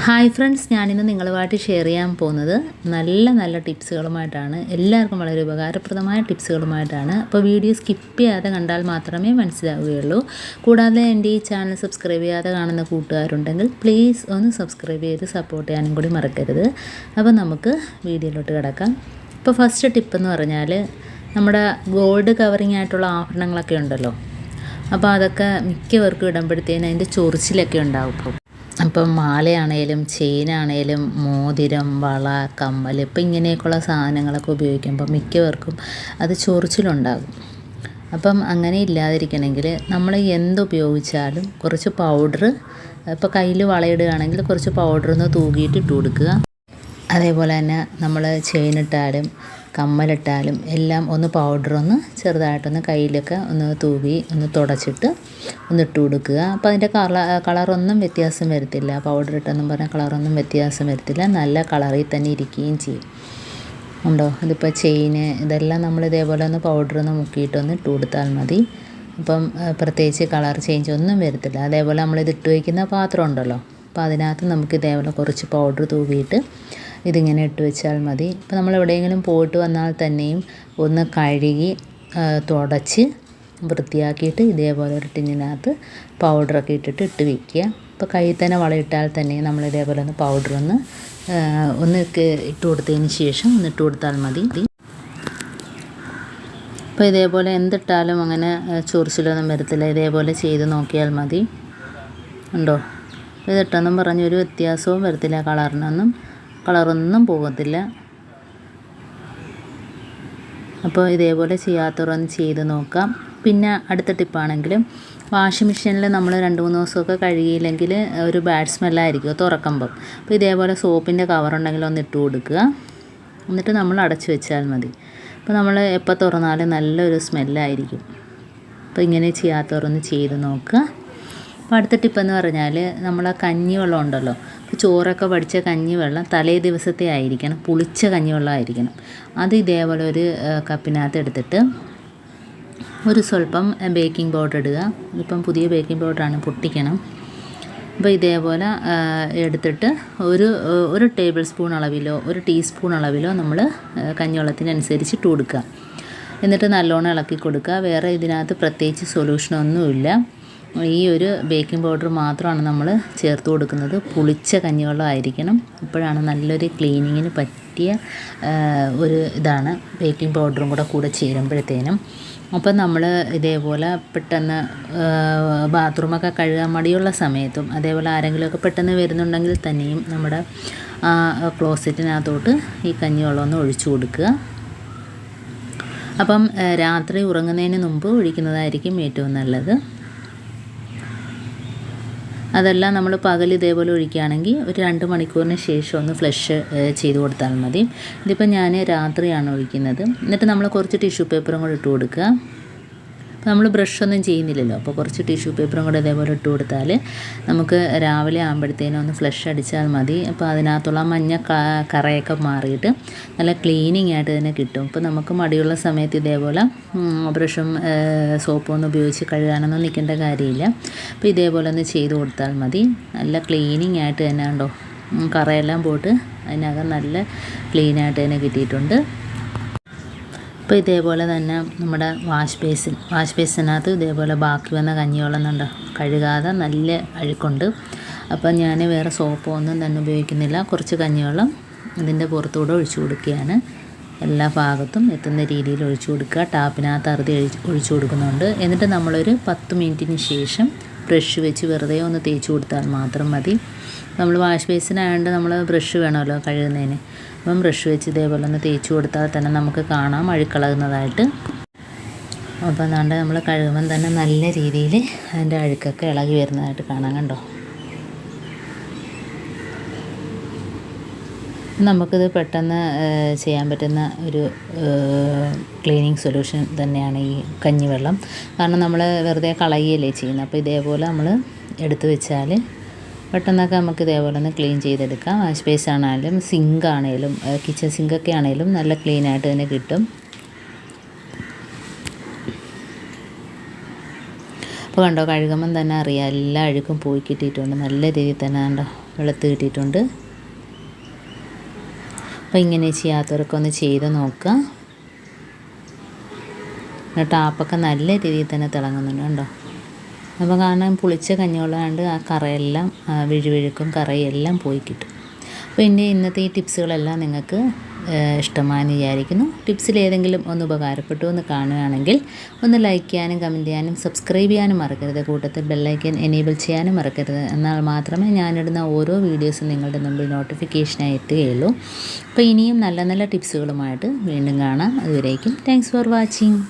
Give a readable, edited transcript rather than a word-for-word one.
Hi friends, ഞാനിന്ന് നിങ്ങളുമായിട്ട് share ചെയ്യാൻ പോകുന്നത് നല്ല ടിപ്സുകളുമായിട്ടാണ്. എല്ലാവർക്കും വളരെ ഉപകാരപ്രദമായ ടിപ്സുകളുമായിട്ടാണ്. അപ്പോൾ വീഡിയോ സ്കിപ്പ് ചെയ്യാതെ കണ്ടാൽ മാത്രമേ മനസ്സിലാവുകയുള്ളൂ. കൂടാതെ എൻ്റെ ഈ ചാനൽ സബ്സ്ക്രൈബ് ചെയ്യാതെ കാണുന്ന കൂട്ടുകാരുണ്ടെങ്കിൽ പ്ലീസ് ഒന്ന് സബ്സ്ക്രൈബ് ചെയ്ത് സപ്പോർട്ട് ചെയ്യാനും കൂടി മറക്കരുത്. അപ്പോൾ നമുക്ക് വീഡിയോയിലോട്ട് കിടക്കാം. ഇപ്പോൾ ഫസ്റ്റ് ടിപ്പ് എന്ന് പറഞ്ഞാൽ നമ്മുടെ ഗോൾഡ് കവറിങ് ആയിട്ടുള്ള ആഭരണങ്ങളൊക്കെ ഉണ്ടല്ലോ. അപ്പോൾ അതൊക്കെ മിക്കവർക്കും ഇടുമ്പോഴത്തേനും അതിൻ്റെ ചൊറിച്ചിലൊക്കെ ഉണ്ടാവും. അപ്പം മാലയാണേലും ചെയിനാണേലും മോതിരം, വള, കമ്മൽ, ഇപ്പം ഇങ്ങനെയൊക്കെയുള്ള സാധനങ്ങളൊക്കെ ഉപയോഗിക്കുമ്പോൾ മിക്കവർക്കും അത് ചൊറിച്ചിലുണ്ടാകും. അപ്പം അങ്ങനെ ഇല്ലാതിരിക്കണമെങ്കിൽ നമ്മൾ എന്തുപയോഗിച്ചാലും കുറച്ച് പൗഡർ, ഇപ്പോൾ കയ്യിൽ വളയിടുകയാണെങ്കിൽ കുറച്ച് പൗഡറൊന്ന് തൂകിയിട്ട് ഇട്ട് കൊടുക്കുക. അതേപോലെ തന്നെ നമ്മൾ ചെയിനിട്ടാലും കമ്മലിട്ടാലും എല്ലാം ഒന്ന് പൗഡറൊന്ന് ചെറുതായിട്ടൊന്ന് കയ്യിലൊക്കെ ഒന്ന് തൂവി ഒന്ന് തുടച്ചിട്ട് ഒന്ന് ഇട്ട് കൊടുക്കുക. അപ്പോൾ അതിൻ്റെ കളറൊന്നും വ്യത്യാസം വരത്തില്ല. പൗഡർ ഇട്ടെന്നും പറഞ്ഞാൽ കളറൊന്നും വ്യത്യാസം വരത്തില്ല. നല്ല കളറിൽ തന്നെ ഇരിക്കുകയും ചെയ്യും. ഉണ്ടോ? ഇതിപ്പോൾ ചെയിന് ഇതെല്ലാം നമ്മൾ ഇതേപോലെ ഒന്ന് പൗഡറൊന്ന് മുക്കിയിട്ടൊന്ന് ഇട്ട് കൊടുത്താൽ മതി. അപ്പം പ്രത്യേകിച്ച് കളർ ചേഞ്ച് ഒന്നും വരത്തില്ല. അതേപോലെ നമ്മളിത് ഇട്ട് വയ്ക്കുന്ന പാത്രം ഉണ്ടല്ലോ, അപ്പോൾ അതിനകത്ത് നമുക്ക് ഇതേപോലെ കുറച്ച് പൗഡർ തൂവിയിട്ട് ഇതിങ്ങനെ ഇട്ട് വെച്ചാൽ മതി. ഇപ്പോൾ നമ്മൾ എവിടെയെങ്കിലും പോയിട്ട് വന്നാൽ തന്നെയും ഒന്ന് കഴുകി തുടച്ച് വൃത്തിയാക്കിയിട്ട് ഇതേപോലെ ഒരു ടിന്നിനകത്ത് പൗഡറൊക്കെ ഇട്ട് വയ്ക്കുക. ഇപ്പോൾ കയ്യിൽ തന്നെ വളയിട്ടാൽ തന്നെ നമ്മൾ ഇതേപോലെ ഒന്ന് പൗഡറൊന്ന് ഇട്ട് കൊടുത്തതിന് ശേഷം ഒന്ന് ഇട്ട് കൊടുത്താൽ മതി. അപ്പോൾ ഇതേപോലെ എന്തിട്ടാലും അങ്ങനെ ചൊറിച്ചിലൊന്നും വരത്തില്ല. ഇതേപോലെ ചെയ്ത് നോക്കിയാൽ മതി. ഉണ്ടോ? ഇതിട്ടെന്നും പറഞ്ഞൊരു വ്യത്യാസവും വരത്തില്ല. കളറൊന്നും പോകത്തില്ല. അപ്പോൾ ഇതേപോലെ ചെയ്യാത്തവരൊന്ന് ചെയ്ത് നോക്കാം. പിന്നെ അടുത്ത ടിപ്പാണെങ്കിലും വാഷിംഗ് മെഷീനിൽ നമ്മൾ 2-3 ദിവസമൊക്കെ കഴുകിയില്ലെങ്കിൽ ഒരു ബാഡ് സ്മെല്ലായിരിക്കും തുറക്കുമ്പം. അപ്പോൾ ഇതേപോലെ സോപ്പിൻ്റെ കവറുണ്ടെങ്കിൽ ഒന്ന് ഇട്ട് കൊടുക്കുക. എന്നിട്ട് നമ്മൾ അടച്ചു വെച്ചാൽ മതി. അപ്പോൾ നമ്മൾ എപ്പോൾ തുറന്നാലും നല്ലൊരു സ്മെല്ലായിരിക്കും. അപ്പോൾ ഇങ്ങനെ ചെയ്യാത്തവരൊന്ന് ചെയ്ത് നോക്കുക. അപ്പോൾ അടുത്ത ടിപ്പെന്ന് പറഞ്ഞാൽ നമ്മളെ കഞ്ഞിവെള്ളം ഉണ്ടല്ലോ, ചോറൊക്കെ വടിച്ച കഞ്ഞിവെള്ളം തലേ ദിവസത്തെ ആയിരിക്കണം, പുളിച്ച കഞ്ഞിവെള്ളം ആയിരിക്കണം. അത് ഇതേപോലെ ഒരു കപ്പിനകത്ത് എടുത്തിട്ട് ഒരു സ്വല്പം ബേക്കിംഗ് പൗഡർ ഇടുക. ഇപ്പം പുതിയ ബേക്കിംഗ് പൗഡറാണ്, പൊട്ടിക്കണം. അപ്പോൾ ഇതേപോലെ എടുത്തിട്ട് ഒരു ടേബിൾ സ്പൂൺ അളവിലോ ഒരു ടീസ്പൂൺ അളവിലോ നമ്മൾ കഞ്ഞിവെള്ളത്തിനനുസരിച്ച് ഇട്ട് കൊടുക്കുക. എന്നിട്ട് നല്ലോണം ഇളക്കി കൊടുക്കുക. വേറെ ഇതിനകത്ത് പ്രത്യേകിച്ച് സൊല്യൂഷനൊന്നുമില്ല. ഈ ഒരു ബേക്കിംഗ് പൗഡർ മാത്രമാണ് നമ്മൾ ചേർത്ത് കൊടുക്കുന്നത്. പുളിച്ച കഞ്ഞിവെള്ളം ആയിരിക്കണം. ഇപ്പോഴാണ് നല്ലൊരു ക്ലീനിങ്ങിന് പറ്റിയ ഒരു ഇതാണ് ബേക്കിംഗ് പൗഡറും കൂടെ ചേരുമ്പോഴത്തേനും. അപ്പം നമ്മൾ ഇതേപോലെ പെട്ടെന്ന് ബാത്റൂമൊക്കെ കഴുകാൻ മടിയുള്ള സമയത്തും അതേപോലെ ആരെങ്കിലുമൊക്കെ പെട്ടെന്ന് വരുന്നുണ്ടെങ്കിൽ തന്നെയും നമ്മുടെ ക്ലോസറ്റിനകത്തോട്ട് ഈ കഞ്ഞിവെള്ളം ഒന്ന് ഒഴിച്ചു കൊടുക്കുക. അപ്പം രാത്രി ഉറങ്ങുന്നതിന് മുമ്പ് ഒഴിക്കുന്നതായിരിക്കും ഏറ്റവും നല്ലത്. അതെല്ലാം നമ്മൾ പകൽ ഇതേപോലെ ഒഴിക്കുകയാണെങ്കിൽ ഒരു 2 മണിക്കൂറിന് ശേഷം ഒന്ന് ഫ്ലഷ് ചെയ്ത് കൊടുത്താൽ മതി. ഇതിപ്പോൾ ഞാൻ രാത്രിയാണ് ഒഴിക്കുന്നത്. എന്നിട്ട് നമ്മൾ കുറച്ച് ടിഷ്യൂ പേപ്പറും കൂടെ ഇട്ട് കൊടുക്കുക. നമ്മൾ ബ്രഷൊന്നും ചെയ്യുന്നില്ലല്ലോ, അപ്പോൾ കുറച്ച് ടിഷ്യൂ പേപ്പറും കൂടെ ഇതേപോലെ ഇട്ട് കൊടുത്താൽ നമുക്ക് രാവിലെ ആകുമ്പോഴത്തേനും ഒന്ന് ഫ്ലഷ് അടിച്ചാൽ മതി. അപ്പോൾ അതിനകത്തുള്ള മഞ്ഞ കറയൊക്കെ മാറിയിട്ട് നല്ല ക്ലീനിങ് ആയിട്ട് തന്നെ കിട്ടും. ഇപ്പോൾ നമുക്ക് മടിയുള്ള സമയത്ത് ഇതേപോലെ ബ്രഷും സോപ്പും ഒന്നും ഉപയോഗിച്ച് കഴുകാനൊന്നും നിൽക്കേണ്ട കാര്യമില്ല. അപ്പോൾ ഇതേപോലെ ഒന്ന് ചെയ്ത് കൊടുത്താൽ മതി. നല്ല ക്ലീനിങ് ആയിട്ട് തന്നെ ഉണ്ടോ, കറയെല്ലാം പോയിട്ട് അതിനകം നല്ല ക്ലീനായിട്ട് തന്നെ കിട്ടിയിട്ടുണ്ട്. അപ്പോൾ ഇതേപോലെ തന്നെ നമ്മുടെ വാഷ് ബേസിനകത്ത് ഇതേപോലെ ബാക്കി വന്ന കഞ്ഞിവെള്ളം കണ്ടോ, കഴുകാതെ നല്ല അഴുക്കുണ്ട്. അപ്പോൾ ഞാൻ വേറെ സോപ്പോ ഒന്നും തന്നെ ഉപയോഗിക്കുന്നില്ല. കുറച്ച് കഞ്ഞിവെള്ളം ഇതിൻ്റെ പുറത്തൂടെ ഒഴിച്ചു കൊടുക്കുകയാണ്. എല്ലാ ഭാഗത്തും എത്തുന്ന രീതിയിൽ ഒഴിച്ചു കൊടുക്കുക. ടാപ്പിനകത്ത് ഒഴിച്ചു കൊടുക്കുന്നുണ്ട്. എന്നിട്ട് നമ്മളൊരു 10 മിനിറ്റിന് ശേഷം ബ്രഷ് വെച്ച് വെറുതെ ഒന്ന് തേച്ച് കൊടുത്താൽ മാത്രം മതി. നമ്മൾ വാഷ് ബേസിനായതുകൊണ്ട് നമ്മൾ ബ്രഷ് വേണമല്ലോ കഴുകുന്നതിന്. അപ്പം ബ്രഷ് വെച്ച് ഇതേപോലെ ഒന്ന് തേച്ച് കൊടുത്താൽ തന്നെ നമുക്ക് കാണാം അഴുക്കളകുന്നതായിട്ട്. അപ്പോൾ അതുകൊണ്ട് നമ്മൾ കഴുകുമ്പം തന്നെ നല്ല രീതിയിൽ അതിൻ്റെ അഴുക്കൊക്കെ ഇളകി വരുന്നതായിട്ട് കാണാം. കണ്ടോ? നമുക്കിത് പെട്ടെന്ന് ചെയ്യാൻ പറ്റുന്ന ഒരു ക്ലീനിങ് സൊല്യൂഷൻ തന്നെയാണ് ഈ കഞ്ഞിവെള്ളം. കാരണം നമ്മൾ വെറുതെ കളയുകയല്ലേ ചെയ്യുന്നത്. അപ്പോൾ ഇതേപോലെ നമ്മൾ എടുത്തു വെച്ചാൽ പെട്ടെന്നൊക്കെ നമുക്ക് ഇതേപോലെ ഒന്ന് ക്ലീൻ ചെയ്തെടുക്കാം. വാഷ് ബേസ് ആണെങ്കിലും സിങ്ക് ആണെങ്കിലും കിച്ചൺ സിങ്കൊക്കെ ആണെങ്കിലും നല്ല ക്ലീനായിട്ട് തന്നെ കിട്ടും. അപ്പോൾ കണ്ടോ, കഴുകുമ്പം തന്നെ അറിയാം എല്ലാ അഴുക്കും പോയി കിട്ടിയിട്ടുണ്ട്. നല്ല രീതിയിൽ തന്നെ കണ്ടോ വെളുത്ത് കിട്ടിയിട്ടുണ്ട്. അപ്പോൾ ഇങ്ങനെ ചെയ്യാത്തവരൊക്കെ ഒന്ന് ചെയ്ത് നോക്കുക. ടാപ്പൊക്കെ നല്ല രീതിയിൽ തന്നെ തിളങ്ങുന്നുണ്ട് കണ്ടോ. അപ്പോൾ കാരണം പുളിച്ച കഞ്ഞിവെള്ളമായതുകൊണ്ട് ആ കറയെല്ലാം വിഴുവിഴുക്കും കറയെല്ലാം പോയി കിട്ടും. അപ്പോൾ ഇന്നത്തെ ഈ ടിപ്സുകളെല്ലാം നിങ്ങൾക്ക് ഇഷ്ടമായെന്ന് വിചാരിക്കുന്നു. ടിപ്സിൽ ഏതെങ്കിലും ഒന്ന് ഉപകാരപ്പെട്ടു എന്ന് കാണുകയാണെങ്കിൽ ഒന്ന് ലൈക്ക് ചെയ്യാനും കമൻറ്റ് ചെയ്യാനും സബ്സ്ക്രൈബ് ചെയ്യാനും മറക്കരുത്. കൂട്ടത്തിൽ ബെല്ലൈക്കൻ എനേബിൾ ചെയ്യാനും മറക്കരുത്. എന്നാൽ മാത്രമേ ഞാനിടുന്ന ഓരോ വീഡിയോസും നിങ്ങളുടെ മുമ്പിൽ നോട്ടിഫിക്കേഷനായി എത്തുകയുള്ളൂ. അപ്പോൾ ഇനിയും നല്ല നല്ല ടിപ്സുകളുമായിട്ട് വീണ്ടും കാണാം. അതുവരേക്കും താങ്ക്സ് ഫോർ വാച്ചിങ്.